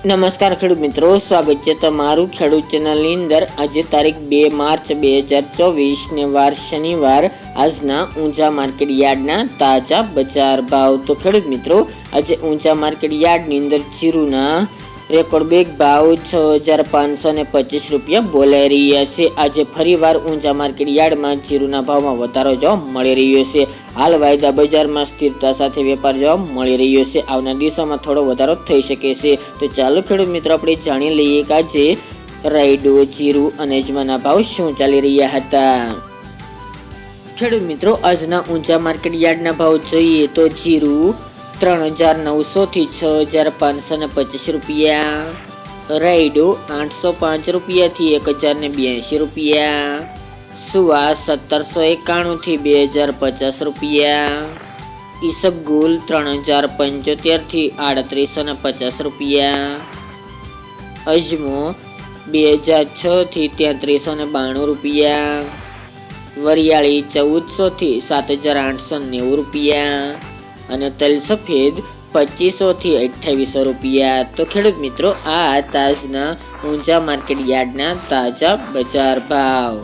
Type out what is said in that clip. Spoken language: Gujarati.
નમસ્કાર ખેડૂત મિત્રો, સ્વાગત છે તમારું ખેડૂત ચેનલની અંદર। આજે તારીખ 2 માર્ચ 2024 ને વાર શનિવાર। આજના ઊંઝા માર્કેટ યાર્ડના તાજા બજાર ભાવ। તો ખેડૂત મિત્રો, આજે ઊંઝા માર્કેટ યાર્ડની અંદર જીરુના રેકોર્ડ બેગ ભાવ 6525 રૂપિયા બોલાઈ રહ્યા છે। આજે ફરીવાર ઊંઝા માર્કેટ યાર્ડમાં જીરુના ભાવમાં વધારો જોવા મળી રહ્યો છે। હાલ વાયદા બજારમાં સ્થિરતા સાથે વેપાર જોવા મળી રહ્યો છે। આવનાર દિવસોમાં થોડો વધારો થઈ શકે છે। તો ચાલો ખેડૂત મિત્રો, આપણે જાણી લઈએ કે આજે રાયડો, જીરુ અને અજમાના ભાવ શું ચાલી રહ્યા હતા। ખેડૂત મિત્રો, આજના ઊંઝા માર્કેટ યાર્ડના ભાવ જોઈએ તો જીરુ 3900 થી 6525 રૂપિયા, રાયડો 805 રૂપિયા થી 1082 રૂપિયા, સુવા 1791 થી 2050 રૂપિયા, ઈસબગુલ 3075 થી 3850 રૂપિયા, અજમો 2006 થી 3392 રૂપિયા, વરિયાળી 1400 થી 7890 રૂપિયા અને તલ સફેદ 2500 થી 2800 રૂપિયા। તો ખેડૂત મિત્રો, આ તાજના ઊંઝા માર્કેટ યાર્ડના તાજા બજાર ભાવ।